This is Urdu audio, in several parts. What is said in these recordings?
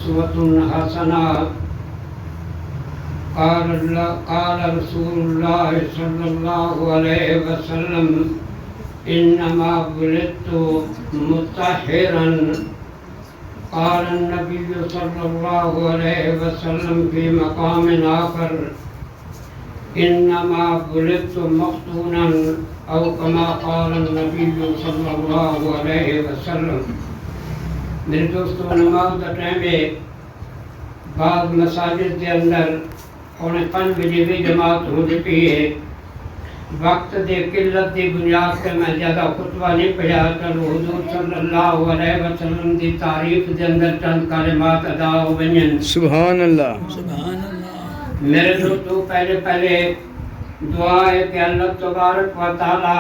أسوة حسنة. قال رسول الله صلى الله عليه وسلم إنما بعثت مطهرا. قال النبي صلى الله عليه وسلم في مقام آخر إنما بعثت مختونا أو كما قال النبي صلى الله عليه وسلم. میرے دوستوں، نماز کا ٹائم ہے. بعض مساجد کے اندر 4:45 بجے بھی جماعت ہو چکی ہے. وقت دے قلت دی بنیاد تے میں زیادہ خطبہ نہیں پڑھا. چلو حضور صلی اللہ علیہ وسلم دی تعریف دے اندر چند کلمات ادا ہو ونجن. سبحان اللہ سبحان اللہ. میرے دوستو، پہلے دعا ہے کہ اللہ تبارک و تعالی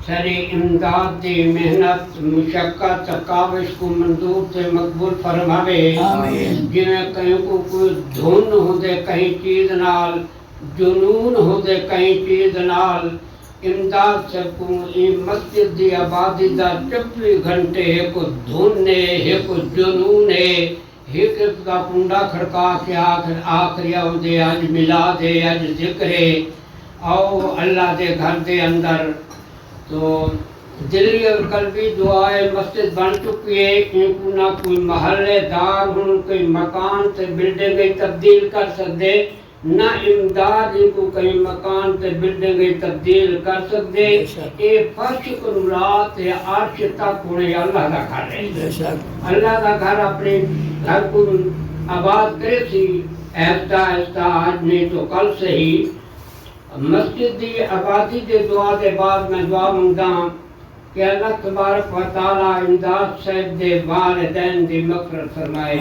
ساری امداد دی محنت مشقت کاوش کو منظور تے مقبول فرماوے. آمین. جویں کہیں کو کوئی دھن ہو دے کہیں چیز نال، جنون ہو دے کہیں چیز نال، امداد سے کو مسجد دی آبادی دا 24 گھنٹے ہے کو دھن ہے کو جنون ہے. ایک دا کنڈا کھڑکا کے آخری دے اج ملا دے اج ذکر او اللہ دے گھر دے اندر. تو دلی اور قلبی دعائے مسجد بن چکی ہے. ان کو نہ کوئی محلے دار ہوں کوئی مکان تے بلڈنگ تبدیل کر سکتے، نہ امداد ان کو کئی مکان تے بلڈنگ تبدیل کر سکتے. اے فرش کنورات عرش تک ہونے اللہ دا گھر ہے. اللہ دا گھر اپنے گھر کو آباد کرے سی ایستا ایستا آج نہیں تو کل سے ہی. مسجد دی آبادی دے دعا دے بعد میں دعا منگتا ہوں کہ اللہ تبارک و تعالی امداد صاحب دے والدین دی مغفرت فرمائے.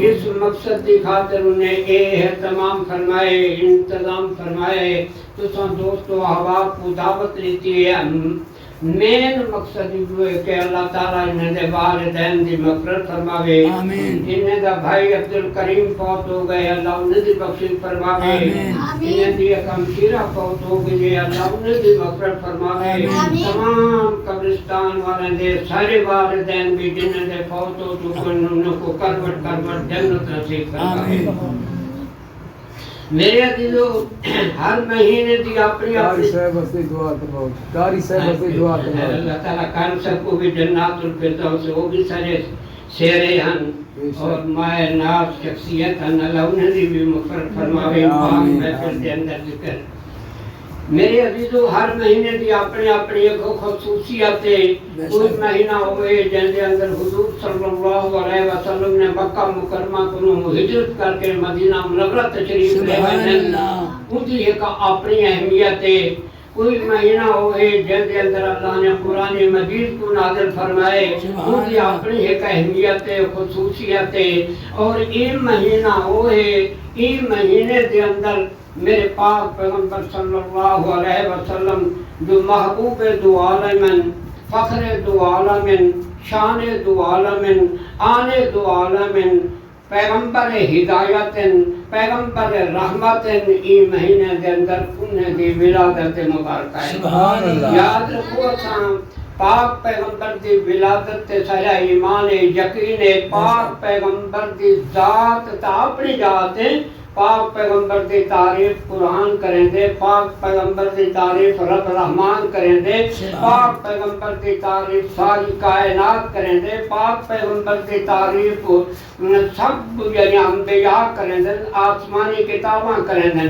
اس مقصد دی خاطر انہیں اے اہتمام فرمائے، انتظام فرمائے. تو سن دوستو احباب کو دعوت لیتی ہے. مین مقصد یہ ہے کہ اللہ تعالیٰ انہیں دے والدین دی مغفرت فرماوے. انہیں دا بھائی عبدالکریم فوت ہو گئے، اللہ انہیں دی بخشش فرماوے. انہیں دی ہمشیرہ فوت ہو گئی، اللہ انہیں دی مغفرت فرماوے. تمام قبرستان والے دے سارے والدین بھی جنہیں دے فوت ہو چکے ان کو کروٹ جنت نصیب فرماوے. میرے عزیزو، ہر مہینے دی اپنی قاری صاحب سے دعا کرو، قاری صاحب سے دعا کرو. اللہ تعالیٰ قاری صاحب کو بھی جنات الفردوس سے وہ بھی سارے شیرے ہیں اور مائے ناز شخصیت ہیں. اللہ انہیں بھی مغفرت فرماوے. محفل کے اندر ذکر. میرے عزیزو، ہر مہینے دی اپنی اپنی ایک خصوصیت ہے. کوئی مہینہ ہوئے جن کے اندر حضور صلی اللہ علیہ وسلم نے مکہ مکرمہ کو ہجرت کر کے مدینہ منورہ تشریف لے گئے. ان کی ایک اپنی اہمیت ہے. کوئی مہینہ ہوئے جن کے اندر اللہ نے قرآن مجید کو نازل فرمائے. ان کی اپنی ایک اہمیت ہے، خصوصیت ہے. اور یہ مہینہ ہوئے، یہ مہینے کے اندر میرے پاک پیغمبر صلی اللہ علیہ وسلم جو محبوب دو عالمین، فخر دو عالمین، شان دو عالمین، آن دو عالمین، پیغمبر ہدایت، پیغمبر رحمت، ای مہینے کے اندر انہیں دی ولادت مبارکہ ہے. سبحان اللہ. یاد رکھو اساں پاک پیغمبر دی ولادت تے سارا ایمان یقین ہے. پاک پیغمبر دی ذات تا اپنی ذات ہے. پاک پیغمبر دی تعریف قرآن کریں دے، پاک پیغمبر دی تعریف رب رحمان کریں دے، پاک پیغمبر دی تعریف ساری کائنات کریں دے، پاک پیغمبر دی تعریف سب یعنی انبیاء کریں دے، آسمانی کتاباں کریں دے.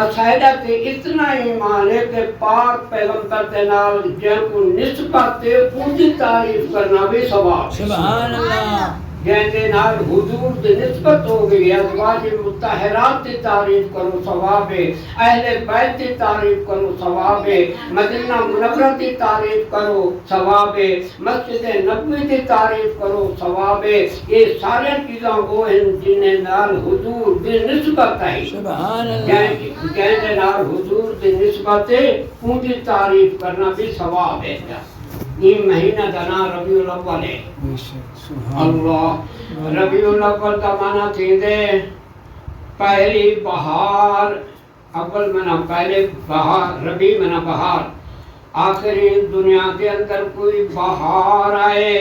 اسائدہ تے اتنا ایمان ہے کہ پاک پیغمبر دے نال جن کو نسبت تے ان دی تعریف کرنا بھی ثواب. سبحان اللہ. جیندے نال حضور دی نسبت ہو گئی. ازواج مطہرات دی تعریف کرو ثواب ہے، اہل بیت دی تعریف کرو ثواب ہے، مدینہ منورہ دی تعریف کرو ثواب ہے، مسجد نبوی دی تعریف کرو ثواب ہے. یہ سارے چیزاں وہ ہیں جنہیں نال حضور دی نسبت ہے. سبحان اللہ. جیندے نال حضور دی نسبت ہے ان دی تعریف کرنا بھی ثواب ہے. یہ مہینہ دا نام ربیع الاول ہے. اللہ ربیع الاول کا معنی تھی دے پہلی بہار. اول معنی پہلے بہار، ربیع معنی بہار. آخری دنیا کے اندر کوئی بہار آئے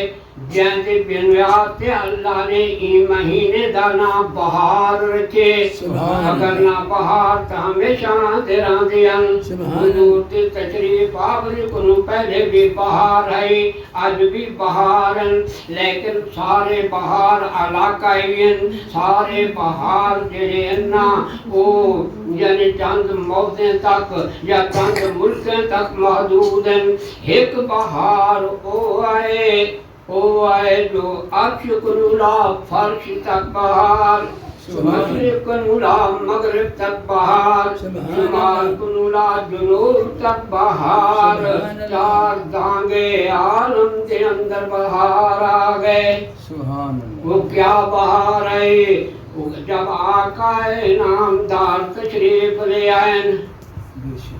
جیسے بنیاد اللہ نے ای مہینے دا نام بہار رکھے اگر نہ بہار تو ہمیشہ دیران دیان حضور دی تشریف آوری کنو پہلے بھی بہار ہے آج بھی بہار ہیں لیکن سارے بہار علاقہ ہیں سارے بہار جڑے انا او یعنی چند موضیں تک یا چند ملکیں تک محدود ہیں ایک بہار او آئے جو عرش کنولا فرش تک بہار مشرق کنولا مغرب تک بہار شمال کنولا جنوب تک بہار چار دانگے عالم کے اندر بہار آ گئے سبحان اللہ وہ کیا بہار ہے جب آقا نامدار تشریف لے آئیں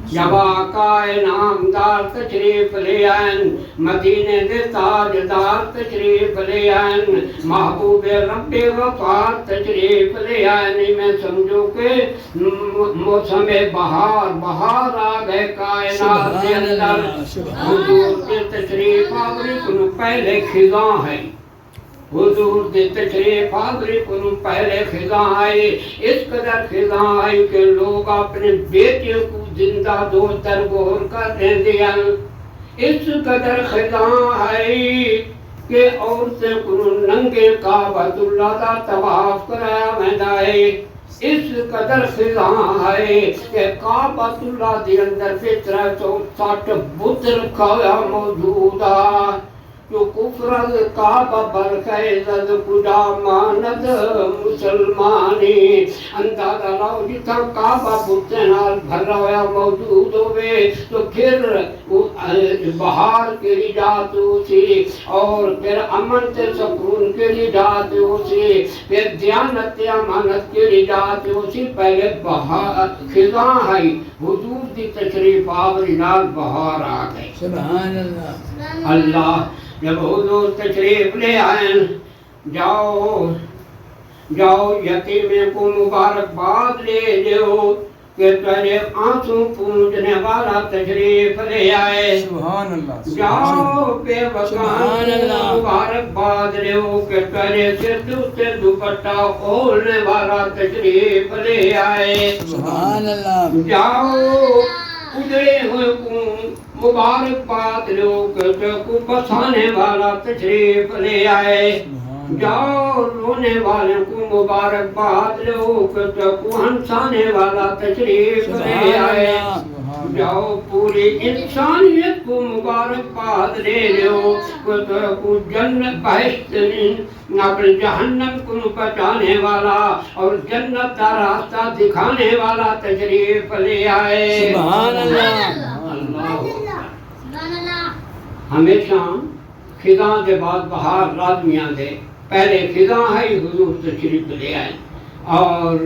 جب آقا نامدار تشریف لے آئیں مدینے دے تاجدار تشریف لے آئیں محبوب رب وفات تشریف لے آئیں میں سمجھو کہ موسم بہار آ گئے کائنات کے اندر حضور کے تشریف آوری کنو پہلے خزاں ہے حضور دی تشریف آوری کنو پہلے خزاں آئے اس قدر خزاں آئی کہ لوگ اپنے بیٹے کو زندہ دو درگور کر دیں دیا اس قدر خزاں آئی کہ عورتیں کنو ننگے کعبۃ اللہ دا طواف کرایا مہدائے اس قدر خزاں ہے کہ کعبۃ اللہ دی اندر 360 بت رکھا ہوا موجود ہے جو کفر کعبہ برخیزد کجا ماند مسلمانی اندازہ لاؤ جتنا کعبہ بتیں نال بھرا ہوا موجود ہوئے تو پھر بہار کے لیے جاتے ہوسی اور پھر امن تے سکون کے لیے جاتے ہوسی پھر دیانت امانت کے لیے جاتے ہوسی پہلے بہار خزاں ہے حضور دی تشریف آوری نال بہار آ گئے سبحان اللہ اللہ جب حضور تشریف لے آئیں جاؤ یتیمے کو مبارکباد لے لیو کہ تیرے آنسوں پونجنے والا تشریف لے آئے سبحان اللہ جاؤ بے وقان مبارکباد لیو کہ تیرے سر سے دوپٹہ اولنے والا تشریف لے آئے سبحان اللہ جاؤ اجڑے ہوئے کو مبارکباد لوگ کو بسانے والا تشریف لے آئے جاؤ رونے والے کو مبارکباد لوگ کو ہنسانے والا تشریف لے آئے جاؤ پوری انسانیت کو مبارکباد لے لو کو جنت بہشت اپنے جہنم کو بچانے والا اور جنت کا راستہ دکھانے والا تشریف لے آئے سبحان اللہ ہمیشہ خزاں دے بعد بہار لازمیاں دے پہلے خزاں ہے حضور تشریف لے آئے اور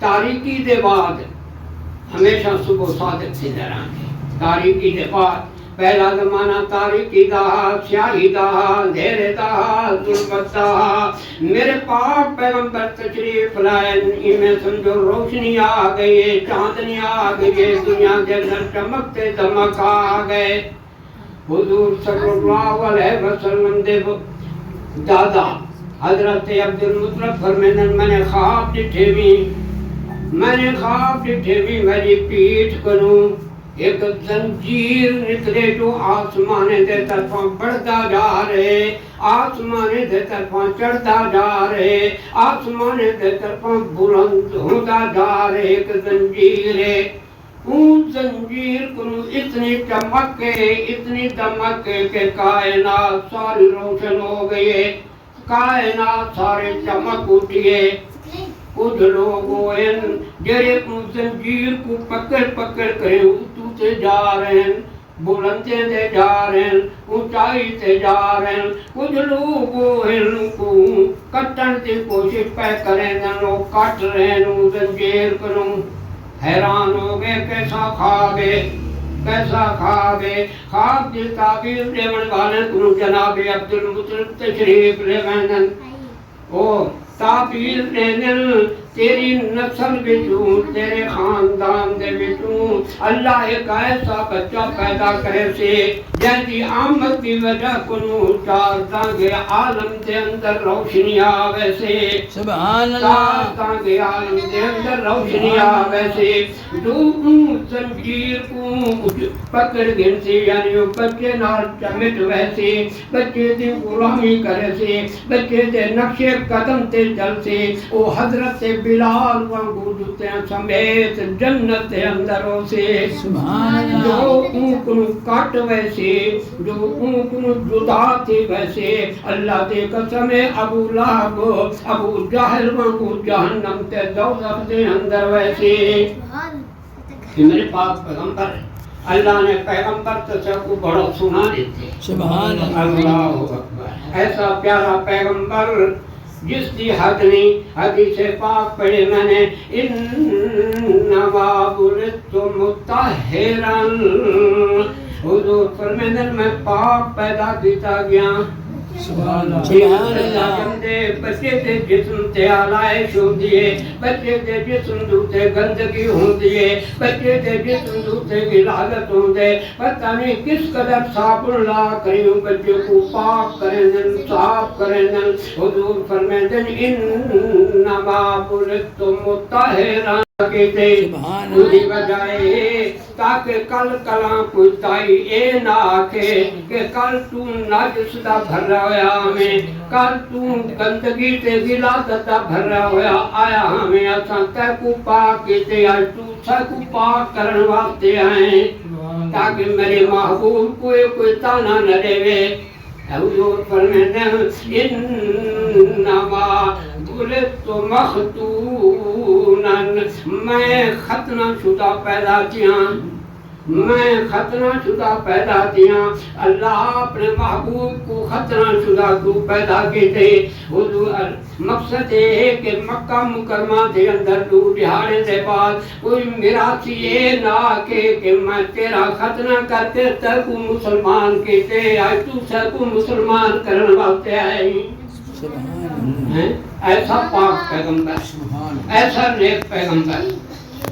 تاریکی دے بعد ہمیشہ صبح صادق سے دران تاریکی دے بعد پہلا زمانہ تاریکی دا سیاہی دا اندھیرے دا ظلمت دا میرے پاک پیغمبر تشریف لائے میں سمجھو روشنی آ گئی چاندنی آ گئی دنیا کے اندر چمکتے دمک آ گئے حضور صلی اللہ علیہ وسلم دے دادا حضرت عبد المطلب فرمائیں میں نے خواب ڈٹھے بھی میری پیٹھ کنوں ایک زنجیر نکلے جو آسمانے دے طرفاں بڑھتا جا رہے آسمانے دے طرفاں چڑھتا جا رہے آسمانے دے طرفاں بلند ہوتا جا رہے ایک زنجیر ہے اون زنجیر کنو اتنی دمک کہ کائنات ساری روشن ہو گئی کائنات سارے چمک اٹھئے کچھ لوگ ہوئے جرے کو زنجیر کو پکڑ کرے اتوتے جا رہے ہیں بلندے دے جا رہے ہیں اونچائی تے جا رہے ہیں کچھ لوگ ہوئے کو کٹن دی کوشش پہ کریں دنوں کٹ رہے ہیں زنجیر کنوں حیران ہو گئے کیسا خوابے خواب دی تعبیر دیون والے کنو جناب عبد المطلب تشریف لے گئے او تعبیر دینے تیری نسل بچوں تیرے خاندان دے بچوں اللہ ایک ایسا بچہ پیدا کرے سے جن دی آمد کی وجہ کنوں چار تانگے عالم دے اندر روشنی آوے سے سبحان چار اللہ تانگے عالم دے اندر روشنی آوے سے دو زنجیر کو پکڑ گن سے یعنی وہ بچے نال چمٹ ویسے بچے دی غلامی کرے سے بچے دے نقش قدم تے چل سے او حضرت بلال وانگو جوتیاں سمیت جنت دے اندر ہو سے سبحان اللہ جو اونکنو کٹ ویسے جو اونکنو جدا تھی ویسے اللہ دے قسم ابو لہب ابو جہل وانگو جہنم تے دوزخ دے اندر ویسے کہ میرے پاک پیغمبر اللہ نے پیغمبر تو کو بڑا سنا دیتے سبحان اللہ اللہ اکبر ایسا پیارا پیغمبر جس دی حد نہیں حدیث پاک پڑھے میں نے انما بلت مطہرا حضور فرمیدن میں پاک پیدا کیتا گیا سبحان اللہ سبحان اللہ بچے دے جسم تے آلائش ہوندی ہے بچے دے جسم دوتے گندگی ہوندی ہے بچے دے جسم دوتے غلالت ہوندے پتہ نہیں کس قدر صابن لا کریوں بچے کو پاک کریں صاف کریں حضور فرمیدن انما بلت مطہرا کہتے پوری بجائے تاکہ کل کلاں کوئی تائی اے نہ آکھے کہ کل تو نجس دا بھرا ہویا ہمیں کل تو گندگی تے غلازت دا بھرا ہویا آیا ہمیں اساں تے کو پاک کیتے آج تو سا کو پاک کرن واسطے آئے تاکہ میرے محبوب کوئی تانا نہ دے حضور فرمیدن انما بلت مختونا میں ختنہ شدہ پیدا کیا میں ختنہ شدہ پیدا کیا اللہ اپنے محبوب کو ختنہ شدہ کو پیدا کیتے حضور مقصد ہے کہ مکہ مکرمہ دے اندر دو دہاڑے دے بعد کوئی میراثی یہ نہ کہ میں تیرا ختنہ کر کے تر کو مسلمان کیتے آج تو سر کو مسلمان کرنے واسطے آئے ایسا پاک پیغمبر ایسا نیک پیغمبر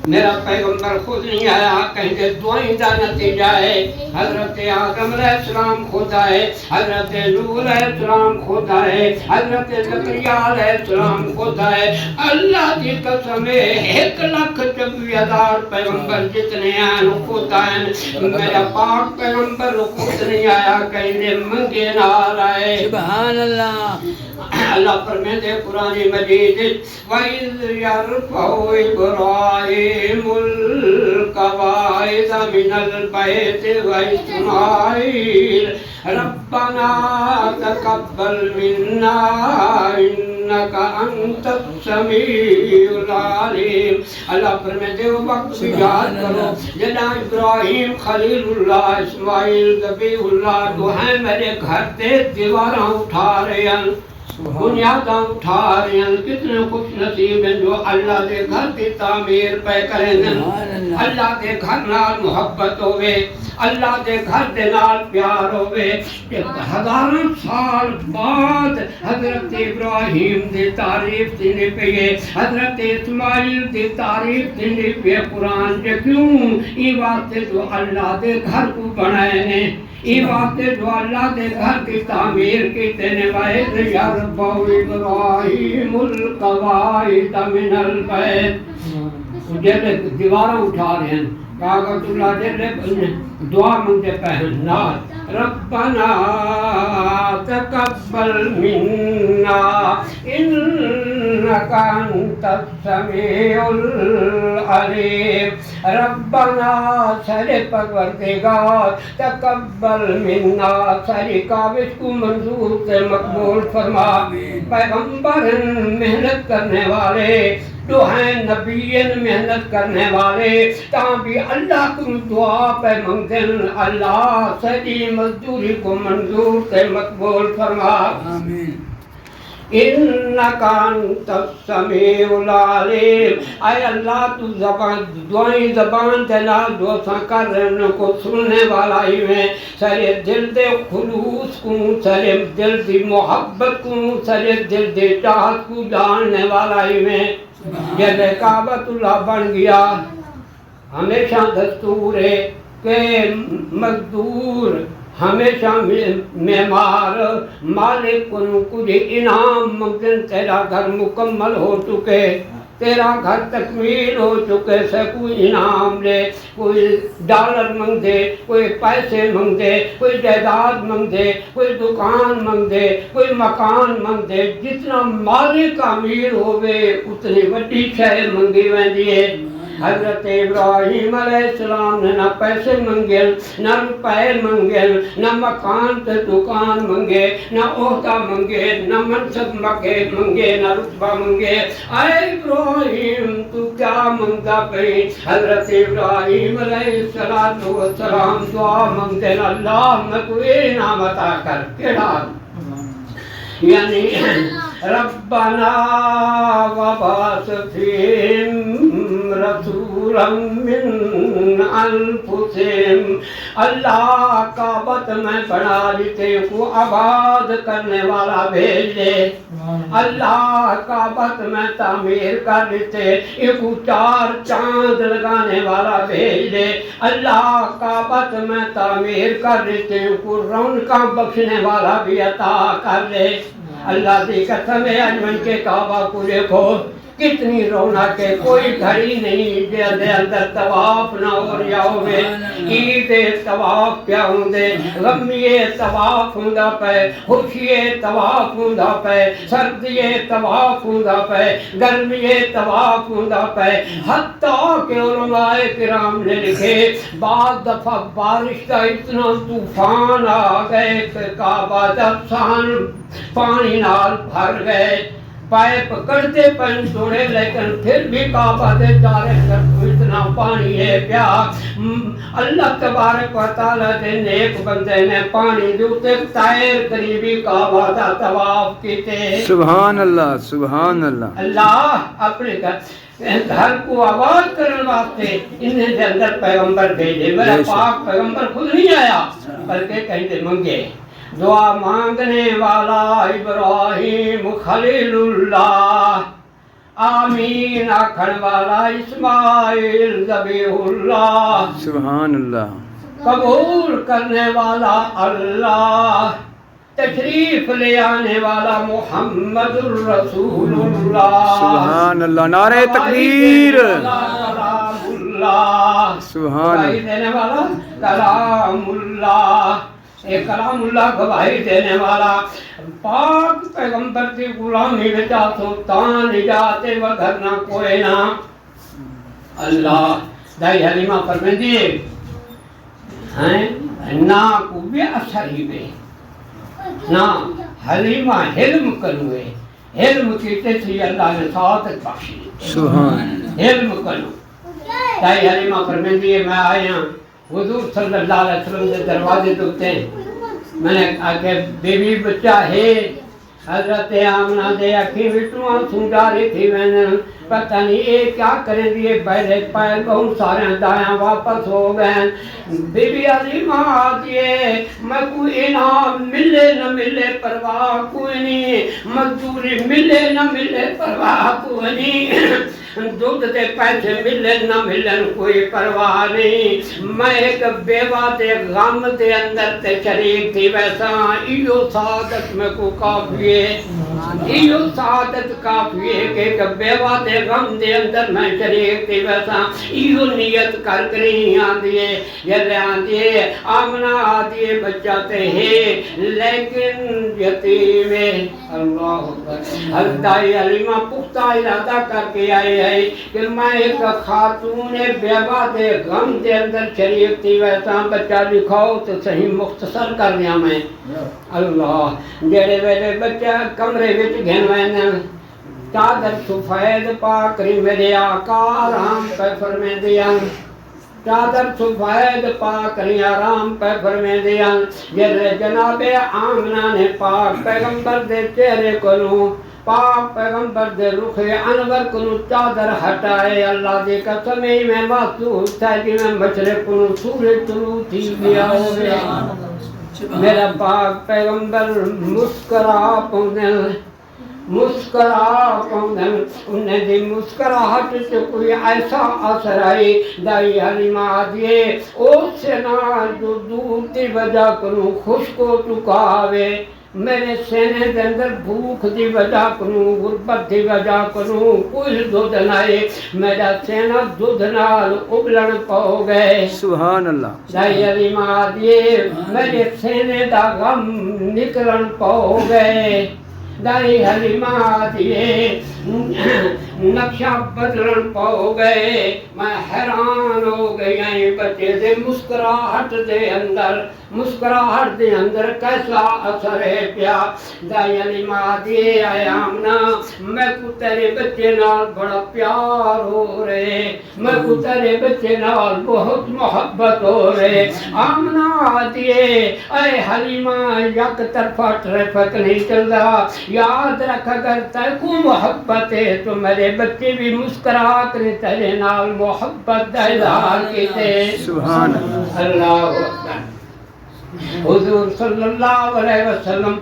میرا پیغمبر خود نہیں آیا کہیں کہ دعائیں دا نتیجہ ہے حضرت آدم علیہ السلام خود آئے حضرت نوح علیہ السلام خود آئے حضرت زکریا علیہ السلام خود آئے اللہ کی قسم ہے 1,24,000 پیغمبر جتنے آئے خود آئے میرا پاک پیغمبر خود نہیں آیا کہیں منگے نال آئے سبحان اللہ اللہ فرمیندے قرآن مجید وَإِذْ يَرْفَعُ إِبْرَاهِيمُ الْقَوَاعِدَ مِنَ الْبَيْتِ وَإِسْمَاعِيلُ رَبَّنَا تَقَبَّلْ مِنَّا إِنَّكَ أَنْتَ السَّمِيعُ الْعَلِيمُ اللہ فرمیندے وہ وقت یاد کرو جنا ابراہیم خلیل اللہ اسماعیل ذبیح اللہ تو ہیں میرے گھر تے دیواراں اٹھا رہے ہیں بنیاداں اٹھا رہے ہیں کتنے خوش نصیب ہیں جو اللہ دے گھر کی تعمیر پہ کریں اللہ دے گھر نال محبت ہوئے اللہ دے گھر دے نال پیار ہوئے ہزاراں سال بعد حضرت ابراہیم دی تعریف دینے پہ حضرت اسماعیل دی تعریف دینے پہ قرآن کے کیوں یہ واسطے جو اللہ دے گھر کو بنائے ہیں یہ واسطے جو اللہ دے گھر کی تعمیر کی دینے وائد یرفع ابراہیم القواعد من البیت جیسے دیواراں اٹھا رہے ہیں کاغذ اللہ جلے دعا منگتے پہننا ربنا تقبل منا انکا انت السمیع العلیم ربنا سر پروردگار تقبل منا سر کاوش کو منظور سے مقبول فرما پیغمبر محنت کرنے والے جو ہیں نبیین محنت کرنے والے تاں بھی اللہ کو دعا پہ منگن اللہ سری مزدوری کو منظور سے مقبول فرما آمین انکا انت السمیع العلیم. اے اللہ تو زبان دعائیں زبان دلا جو سا کر رہے کو سننے والا ہی میں سارے دل دے خلوص کو سارے دل دی محبت کو سارے دل دے چاہت کو جاننے والا ہی میں. یہ کعبۃ اللہ بن گیا. ہمیشہ دستور ہے کہ مزدور ہمیشہ معمار مالک کو کچھ انعام ممکن. تیرا گھر مکمل ہو چکے تیرا گھر تکمیل ہو چکے سے کوئی انعام لے کوئی ڈالر منگ دے کوئی پیسے منگ دے کوئی جائیداد منگ دے کوئی دکان منگ دے کوئی مکان منگ دے. جتنا مالک امیر ہوئے اتنی وڈی شے منگی ویندی ہے. حضرت ابراہیم علیہ السلام نے نہ پیسے منگے نہ روپے منگے نہ مکان تے دکان منگے نہ عہدہ منگے نہ منصب منگے نہ رتبہ منگے. اے ابراہیم تو کیا منگا پئی؟ حضرت ابراہیم علیہ السلام دعا منگتے اللہ میں کوئی انعام عطا کر. کیڑا یعنی ربنا وبعث فیہم رسولا من انفسہم. اللہ کعبۃ میں بنا لیتے کو آباد کرنے والا بھیج دے. اللہ کعبۃ میں تعمیر کر لیتے ایک 4 چاند لگانے والا بھیج دے. اللہ کعبۃ میں تعمیر کر لیتے کو رونقاں بخشنے والا بھی عطا کر دے. اللہ کی قسم ہے اجمن کے کعبہ کو دیکھو کتنی رونق ہے. کوئی گھڑی نہیں دے اندر طواف نہ ہو رہا ہوئے. عید طواف کیا ہوں دے غمی طواف ہوں پہ خوشی طواف ہوں پہ سردی طواف ہوں پہ گرمی طواف ہوں پہ. حتیٰ کہ علماء کرام نے لکھے بعض دفعہ بارش کا اتنا طوفان آ گئے کہ کعبہ جب سان پانی نال بھر گئے. پائپ کرتے پن توڑے لیکن پھر بھی کعبہ دے چارے طرف اتنا پانی ہے پیا. اللہ تبارک و تعالیٰ دے نیک بندے نے پانی دوتے تائر قریبی کعبہ دا طواف کیتے. سبحان اللہ سبحان اللہ. اللہ اپنے گھر کو آباد کرنے واسطے انہیں دے اندر پیغمبر بھیجے. میرا پاک پیغمبر خود نہیں آیا بلکہ کہیں دے منگے. دعا مانگنے والا ابراہیم خلیل اللہ. آمین آکھن والا اسماعیل ذبیح اللہ. سبحان اللہ. قبول کرنے والا اللہ. تشریف لے آنے والا محمد الرسول اللہ. سبحان اللہ. نعرہ تکبیر. کلام اللہ. سبحان گواہی دینے والا کلام اللہ. ایک کلام اللہ گواہی دینے والا پاک پیغمبر کی غلامی بچا سلطان نجات وگرنا کوئی نہ. اللہ دائی حلیمہ فرمائندی ہیں نا کو بے اثر ہی بے نا حلیمہ علم کنوے علم کیتے تھی اللہ نے سعادت بخشی. سبحان علم کنو. دائی حلیمہ فرمائندی ہے میں آیا حضور صلی اللہ علیہ وسلم کے دروازے دکھتے ہیں. میں نے کہا کہ بیوی بچہ ہے. حضرت آمنہ دے اکھی وٹواں سنگا رہی تھی. میں نے پتہ نہیں یہ کیا کریں دیے پہلے پیر بہت سارے دایاں واپس ہو گئے. بی علیمہ آدھیے میں کوئی انعام ملے نہ ملے پرواہ کوئی نہیں. مزدوری ملے نہ ملے پرواہ کوئی نہیں. دودھ دے پیسے ملن نہ ملن کوئی پرواہ نہیں. میں ایک بیوہ دے غم دے اندر تے شریک تھی ویسا ایو سعادت میں کو کافی ہے. ایو سعادت کافی ہے کہ ایک بیوہ دے غم دے اندر میں شریک تھی ویسا ایو نیت کر کری آدھیے یہ آدھیے آمنہ آدھیے بچہ تے ہے لیکن یتیم ہے. اللہ حضرت علیمہ پختہ ارادہ کر کے آئے کہ میں ایک خاتون بیوہ دے غم دے اندر شریک تھی ویسا بچہ لکھاؤ تو صحیح مختصر کر دیا میں. اللہ جڑے ویلے بچہ کمرے وچ گھن ویندے چادر سفید پا کری میرے آقا آرام پہ فرمے دیا چادر سفید پاک نے آرام پہ فرمے دیا یہ جناب آمنہ نے پاک پیغمبر دے چہرے کو نو پاک پیغمبر دے رخ انور کو نو چادر ہٹائے اللہ دے قسم میں محسوس تھا کہ میں مشرق کو سورج طلوع تھی گیا ہو گیا میرا پاک پیغمبر مسکرا پوندن انہیں دی مسکراہٹ سے کوئی ایسا اثر آئی دائی حلیمہ دیئے اس سے نال جو دور دی وجہ کنوں خوش کو چکاوے میرے سینے دے اندر بھوک دی وجہ کنوں غربت دی وجہ کنوں کوئی دودھ نائے میرا سینہ دودھ نال ابلن پاؤ گئے سبحان اللہ دائی حلیمہ دیئے میرے سینے دا غم نکلن پاؤ گئے دائی حلیمہ دیئے نقشہ بدلن پاؤ گئے میں حیران ہو گئی بچے دے مسکراہٹ دے اندر کیسا اثر ہے پیا دائی حلیمہ دیئے آئے آمنہ میں کو تیرے بچے نال بڑا پیار ہو رہے میں کو تیرے بچے نال بہت محبت ہو رہے آمنہ دیئے اے حلیمہ یک طرفہ ٹریفک نہیں چل رہا یاد رکھ اگر تے کو محبت ہے تو میرے بچے بھی مسکرا کر تیرے نال محبت دا اظہار کیتے سبحان اللہ اکبر حضور صلی اللہ علیہ وسلم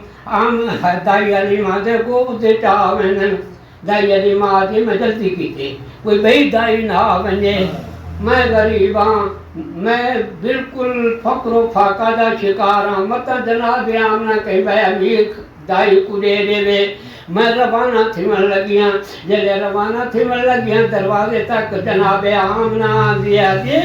دائی حلیمہ دے کو دے چاہویں دائی حلیمہ دے میں جلدی کیتے کوئی بھئی دائی نہ بنے میں غریب ہاں میں بالکل فقر و فاقہ دا شکار ہاں مطا جناب آمنہ کہیں بھائی امیر دائی کو دے دے وے میں روانہ تھیمن لگیاں جلے روانہ تھیمن لگیاں دروازے تک جناب آمنہ دیا دے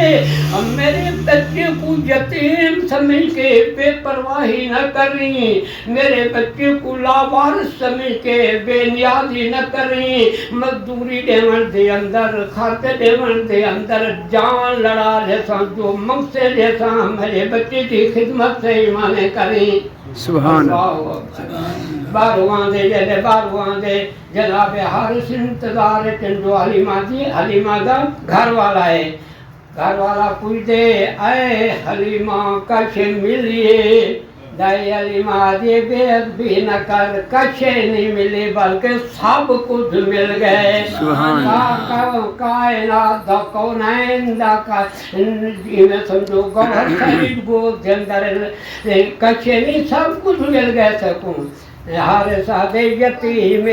میرے بچے کو یتیم سمجھ کے بے پرواہی نہ کریں میرے بچے کو لاوارث سمجھ کے بے نیازی نہ کریں مزدوری دیون دے اندر کھاتے دیون دے اندر جان لڑا جیسا جو منگ سے جیسا میرے بچے کی خدمت سے ایمانے کریں سبحان باروان دے جلے باروان دے جناب حارث انتظار چندو حلیمہ دا گھر والا ہے گھر والا پوچھ دے اے حلیمہ کچھ ملیے دائی حلیمہ دے بے ادبی نہ کر کچھ نہیں ملی بلکہ سب کچھ مل گئے کائنات دا کونین دا میں سمجھو گوھر خرید گود دے اندر کچھ نہیں سب کچھ مل گئے سکوں حارثہ دے یتیم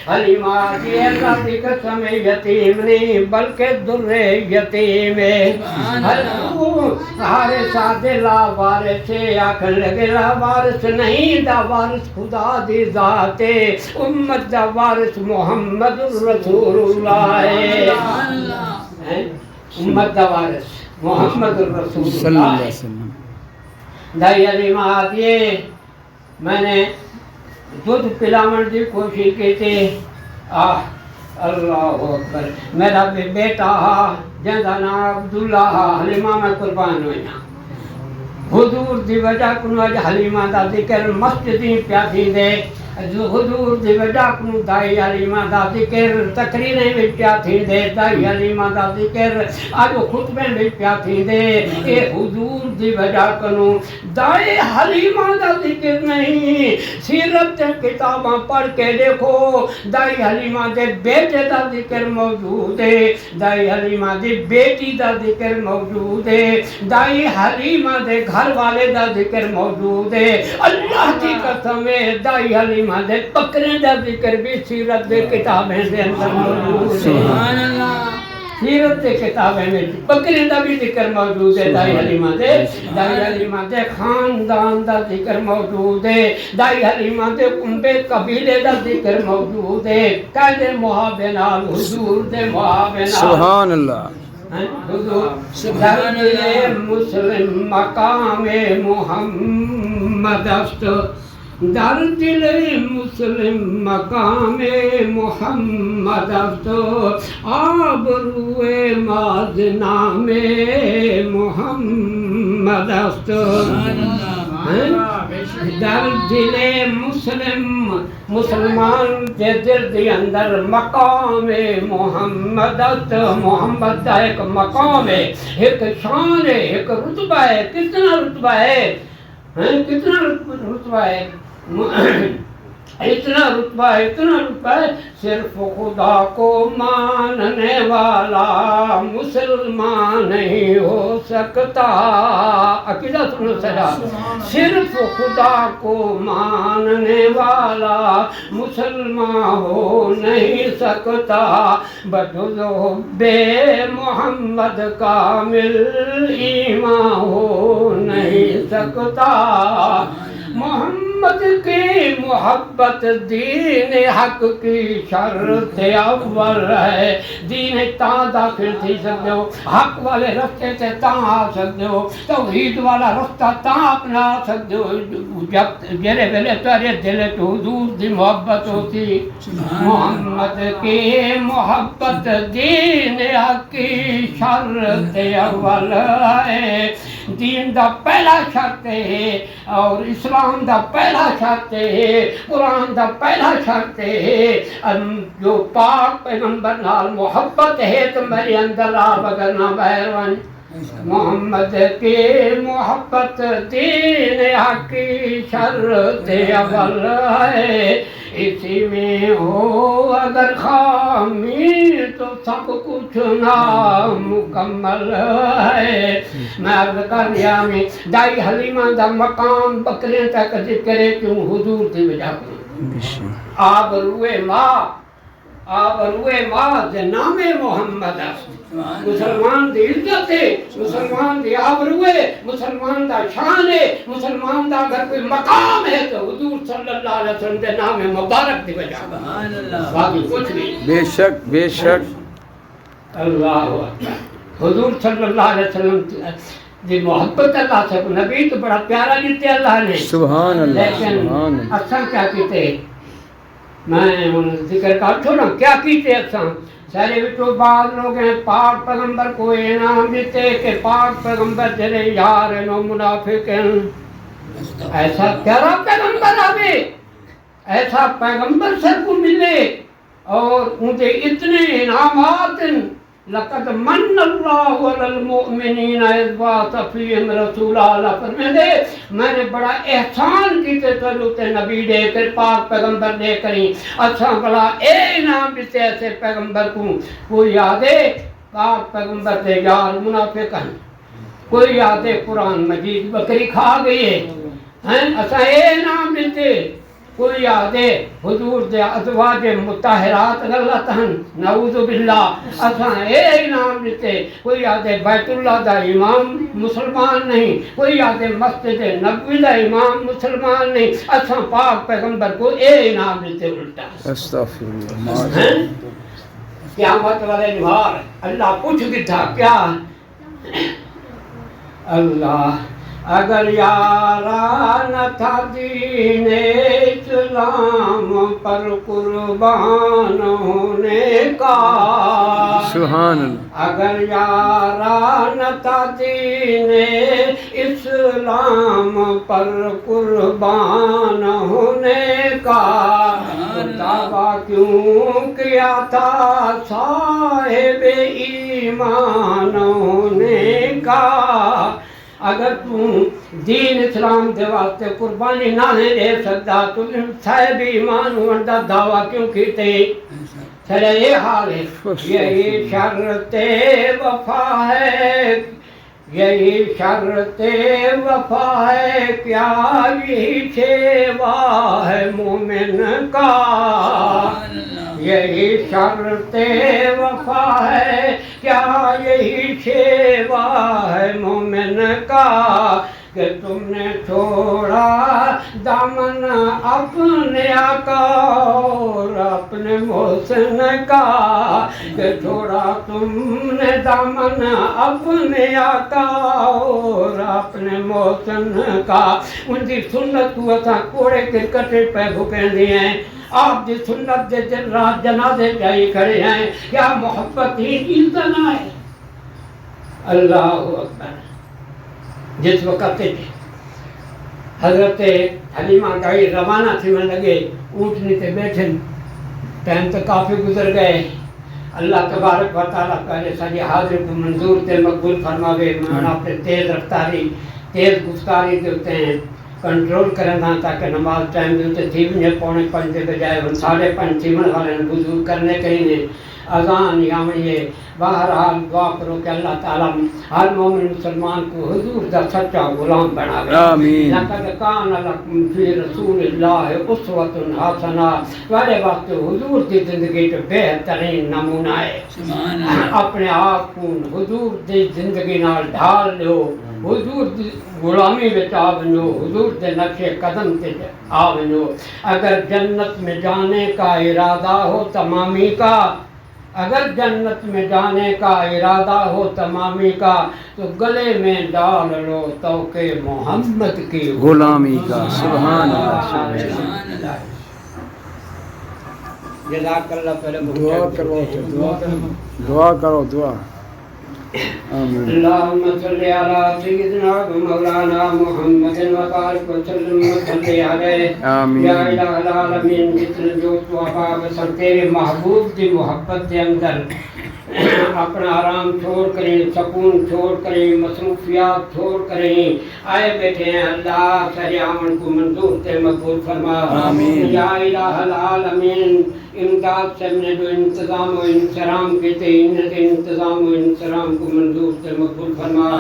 حلیمہ دی اللہ دی قسم یتیم نہیں بلکہ در یتیم حارثہ دے لاوارث آکھن لگے لاوارث نہیں دا وارث خدا دی ذات امت دا وارث محمد رسول اللہ ہے امت دا وارث محمد رسول اللہ ہے دائی حلیمہ دیئے میں نے دودھ پلاون دی کوشش کی تھی اللہ اکبر میرا بھی بیٹا جندا نام عبداللہ حلیمہ میں قربان ہوئیاں حضور دی وجہ کنو اج حلیمہ دا ذکر مسجدیں پیا تھی دے حضور دی وجہ کنو دائی حلیمہ دا ذکر تقریریں بھی پیا تھی دے دائی حلیمہ دا ذکر آج خطبیں بھی پیا تھی دے اے حضور دی وجہ کنو دائی حلیمہ دا ذکر نہیں سیرت کتاباں پڑھ کے دیکھو دائی حلیمہ دے بیٹے دا ذکر موجود ہے دائی حلیمہ دے بیٹی دا ذکر موجود ہے دائی حلیمہ دے گھر والے دا ذکر موجود ہے اللہ کی قسم ہے دائی حلیمہ دے بکرے دا ذکر بھی سیرت دے کتابیں دے اندر موجود ہے سبحان اللہ سیرت دے کتابیں میں بکرے دا بھی ذکر موجود ہے دائی حلیمہ دے خاندان دا ذکر موجود ہے دائی حلیمہ دے کنبے قبیلے دا ذکر موجود ہے قائد محابے نال حضور دے محابے نال سبحان اللہ سبحان اللہ مسلم مقام محمد است در دل مسلم مقام محمد است آبرو ماز نام محمد است در دل مسلمان کے دل دے اندر مقام محمد دا ایک مقام ہے، ایک شان ہے، ایک رتبہ ہے. کتنا رتبہ ہے، کتنا رتبہ ہے، اتنا رتبہ ہے. صرف خدا کو ماننے والا مسلمان نہیں ہو سکتا. عقیدہ سنو سجا. صرف خدا کو ماننے والا مسلمان ہو نہیں سکتا. بجز بے محمد کامل ایمان ہو نہیں سکتا. محمد کی محبت دین حق کی شرط اول ہے. دین تاں داخل تھی سکتے ہو، حق والے رستے سے تاں آ سکتے ہو، توحید والا رستہ تاں اپنا سکتے ہو جب جیرے ویلے تارے دل تو حضور دی محبت ہوتی. محمد کی محبت دین حق کی شرط اول ہے. دین دا پہلا شرط ہے اور اسلام دا پہلا شرط ہے، قرآن دا پہلا شرط ہے. جو پاک پیغمبر نال محبت ہے تو میرے اندر آ بگر نہ باہر ون. محمد کی محبت دین حق کی شرط اول ہے. اسی میں ہو اگر خامی تو سب کچھ نامکمل ہے. میں عرض کر دیا میں دائی حلیمہ دا مقام بکرے تک ذکر کیوں حضور دی وجہ کو. آپ روئے ماں دے نام محمد ہے. مسلمان دی عزت ہے، مسلمان دی آبروئے، مسلمان دا شان ہے، مسلمان دا اگر کوئی مقام ہے تو حضور صلی اللہ علیہ وسلم دے نام مبارک دی وجہ. باقی کچھ نہیں. بے شک بے شک. اللہ اکبر. حضور صلی اللہ علیہ وسلم دی محبت اللہ سے. نبی تو بڑا پیارا دیتے اللہ نے. سبحان اللہ. لیکن سبحان اللہ. اصل کیا کیتے، میں ذکر کر چھوڑا کیا کیتے اصل. سارے وچوں بعض لوگ ہیں پاک پیغمبر کو انعام دیتے کہ پاک پیغمبر تیرے یار ہیں نو منافق ہیں. ایسا پیارا پیغمبر آوے، ایسا پیغمبر سر کو ملے اور ان کے اتنے انعامات. لقد من اللہ علی المؤمنین اذ بعث فیہم رسولا. اللہ فرمائے میں نے بڑا احسان کیتے تے نبی دے کر پاک پیغمبر دے کری. اچھا بلا اے انعام دیتے ایسے پیغمبر کو. کوئی یادے پاک پیغمبر دے یار منافق ہیں، کوئی یادے قرآن مجید بکری کھا گئی ہے. اچھا اے انعام دیتے. کوئی یادے حضور دے ازواج مطہرات غلط ہیں نعوذ باللہ. اچھا اے انعام دیتے. کوئی یادے بیت اللہ دا امام مسلمان نہیں، کوئی یادے مسجد نبوی دا امام مسلمان نہیں. اچھا پاک پیغمبر کو اے انعام دیتے الٹا. استغفر اللہ. قیامت والے نہار اللہ پوچھ گیا کیا اللہ اگر یارا نہ تھا دین اسلام پر قربان ہونے کا. سبحان اللہ. اگر یارا نہ تھا دین اسلام پر قربان ہونے کا. دعویٰ کیوں کیا تھا صاحب ایمان ہونے کا. اگر تم دین اسلام دے واسطے قربانی نہ دے سکتا تو صاحب ایمان ہونے دا دعویٰ کیوں کیتے. چلے یہ حال ہے. یہی شرط وفا ہے، یہی شرط وفا ہے، کیا یہی شیوا ہے مومن کا. یہی شرط وفا ہے، کیا یہی شیوا ہے مومن کا. کہ تم نے چھوڑا دامن اپنے آقا اور اپنے محسن کا. کہ چھوڑا تم نے دامن اپنے آقا اور اپنے محسن کا. ان کی سنت کو اتھا کوڑے کے کٹے پہ بھکیں دیے ہیں. آپ دی سنت دے دن رات جنازے جائی کھڑے ہیں. کیا محبت ہی چیزنا ہے. اللہ اکبر. جس وقت حضرت حلیمہ گئی روانہ تھی من لگے اونٹنی تے بیٹھن ٹائم تو کافی گزر گئے اللہ تبارک و تعالیٰ پہلے ساری حاضر کو منظور تے مقبول فرماوے من اپنے تیز رفتاری تیز گفتاری دے ہوتے ہیں کنٹرول کرنا تاکہ نماز ٹائم دے ہوتے تھی بھی 4:45 کے بجائے 5:30 تھی من والے بزرگ کرنے کہیں نے اذان یامنیے بہرحال دعا کرو کہ اللہ تعالیٰ ہر مومن مسلمان کو حضور دا سچا غلام بناوے آمین لقد کان لکم فی رسول اللہ اسوۃ حسنہ تمہارے واسطے حضور کی زندگی جو بہترین نمونہ ہے سبحان اللہ اپنے آپ کو حضور دی زندگی نال ڈھال لو حضور دی غلامی میں آ بنو حضور دے نقش قدم تے آ بنو اگر جنت میں جانے کا ارادہ ہو تمامی کا اگر جنت میں جانے کا ارادہ ہو تمامی کا تو گلے میں ڈال لو توقع محمد کی غلامی کا سبحان اللہ سبحان اللہ جزاک اللہ پہلے دعا کرو دعا کرو دعا آمین اللهم صل على سيدنا مولانا محمد وبارك وسلم وصلي عليه آمین یا الہ العالمین جتنے جو تو احباب سب تیرے محبوب کی محبت کے اندر اپنا آرام چھوڑ کریں سکون چھوڑ کریں مصروفیات چھوڑ کریں آئے بیٹھے ہیں اللہ سر آمن کو منظور تے مقبول فرما آمین یا الہ العالمین امداد سے نے جو انتظام و انصرام کیتے ان کے انتظام و انصرام کو منظور سے مقبول فرما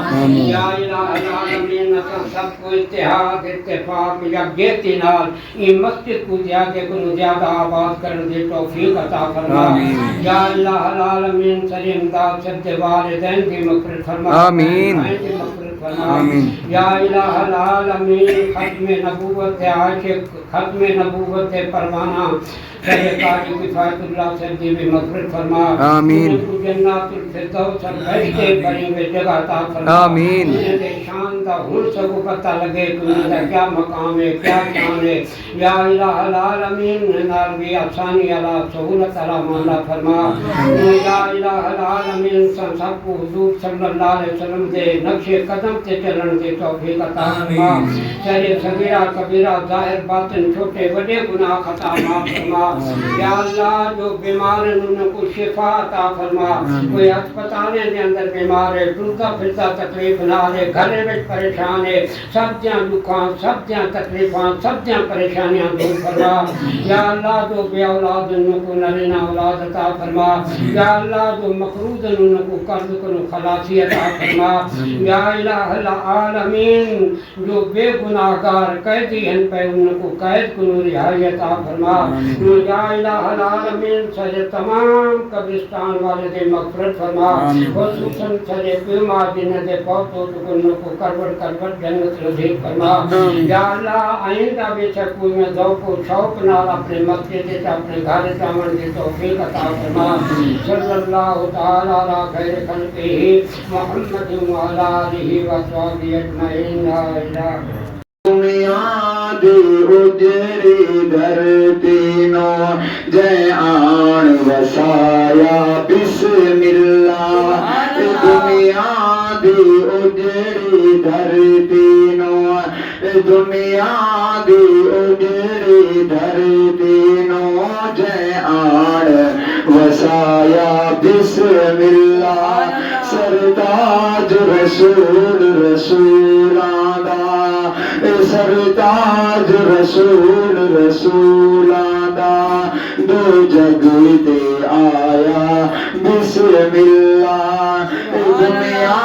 یا الہ العالمین سب کو اتحاد اتفاق یکجہتی نال یہ مسجد کو زیادہ آباد کرنے دی توفیق عطا فرما یا الہ العالمین سری امداد سے والدین کی مغفرت فرما آمین آمین یا الہ العالمین ختم نبوت عاشق ختم نبوت پروانہ سرکاری کفایت اللہ سے بھی مغفرت فرما آمین جنات الفردوس بہشتے بڑی میں جگہ عطا فرما آمین انہیں شان دا ہن سب پتہ لگے کہ ان کا کیا مقام ہے کیا شان ہے یا الہ العالمین نال بھی آسانی علی سہولت علی مولا فرما یا الہ العالمین سب کو حضور صلی اللہ علیہ وسلم دے نقش قدم تے چلن دے توفیق عطا فرما شر صغیرہ کبیرہ ظاہر باطن چھوٹے بڑے گناہ خطا معاف فرما یا اللہ جو بیمار ہیں ان کو شفا عطا فرما کوئی ہسپتالیں دے اندر بیمار ہے ٹرتا پھرتا تکلیف نہ ہے گھرے میں پریشان ہے سب دیاں دکھاں سب دیاں تکلیفاں سب دیاں پریشانیاں دور فرما یا اللہ جو بے اولاد ان کو نرینا اولاد عطا فرما یا اللہ جو مقروض ہیں ان کو قرض کو خلاصی عطا فرما یا الہ العالمین جو بے گناہگار قیدی ہیں پہ ان کو قید کو رہائی عطا فرما یا الہ العالمین سارے تمام قبرستان والے دے مغفرت فرما خصوصاً سارے پیما جنہیں دے پوتوں ان کو کروٹ جنت رضیق فرما یا اللہ آئندہ بے شک کوئی میں ذوق و شوق نال اپنے مسجد سے اپنے گھر جامن کی توفیق عطا فرما صلی اللہ تعالی علی خیر خلقہ محمد وعلی آلہ وصحبہ اجمعین لا الہ بنیاد اجری دھرتی نو جے آن وسایا بسم اللہ بنیاد اجری دھرتی نو بنیاد اجری دھرتی نو جے آن وسایا بسم اللہ سرتاج رسول رسولاں دا سرتاج رسول رسولاں دا دو جگ تے آیا بسم اللہ دنیا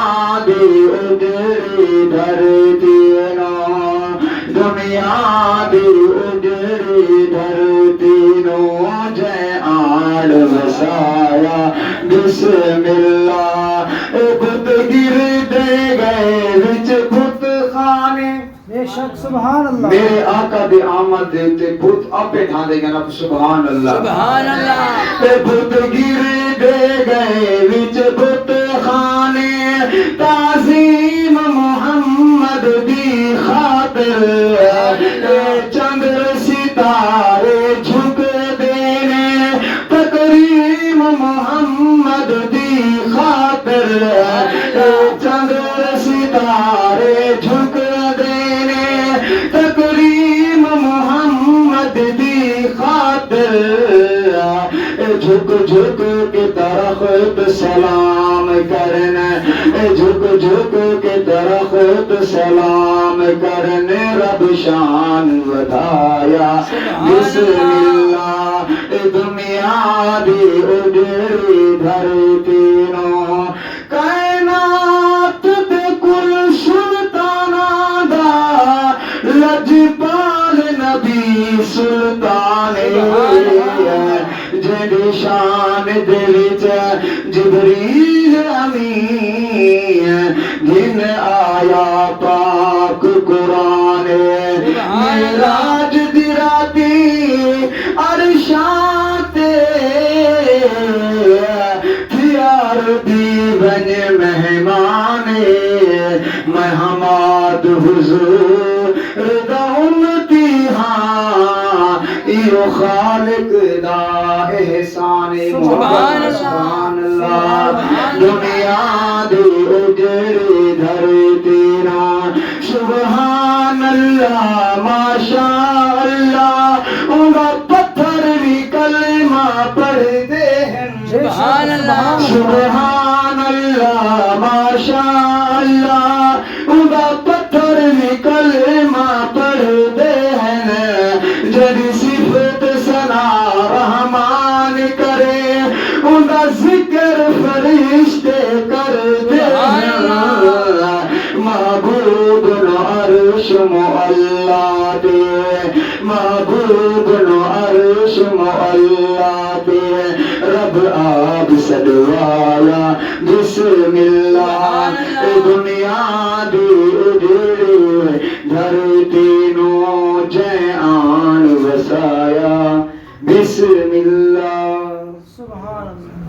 دی اجری دھرتی نو دنیا دی اجری دھرتی نو جے آن وسایا بسم اللہ بت گر دے گئے وچ بت خانے بے شک سبحان اللہ میرے آقا دی آمد دے تے بت اپے ٹھا دے گا نا سبحان اللہ سبحان اللہ بت گر دے گئے وچ بت خانے تعظیم محمد دی خاطر چندر ستارے جھک دینے تکریم محمد دی خاطر چندر ستارے جھک دینے جھک جھک کے درخت سلام کرنے جھک جھک کے درخت سلام کرنے رب شان ودایا بسم اللہ دنیا دی اجڑی دھرتی نو کائنات دے کل سلطاناں دا لجپال نبی سلطان جڑی شان دے وچ جبریل امین گن آیا پاک قرآن معراج دی راتی عرشاں تے تیار دی بن مہمان میں حماد حضور دا امتی ہاں ایو خالق دا احسان سبحان اللہ سبحان اللہ دنیا دی اجڑی دھرتی نا سبحان اللہ ماشاء اللہ انگا پتھر بھی کلمہ پڑھ دے ہیں سبحان اللہ سبحان اللہ ماشاء اللہ انگا پتھر بھی کلمہ پڑھ دے ہیں جڑی صفت ثنا رحمان کرے انگا ذکر فرشتے کر دے ہیں محبوب نو عرش معلا دے محبوب نو عرش معلا دے رب آب سدوایا بسم اللہ دنیا دی اجڑی دھرتی نو جے آن وسایا بسم اللہ سبحان اللہ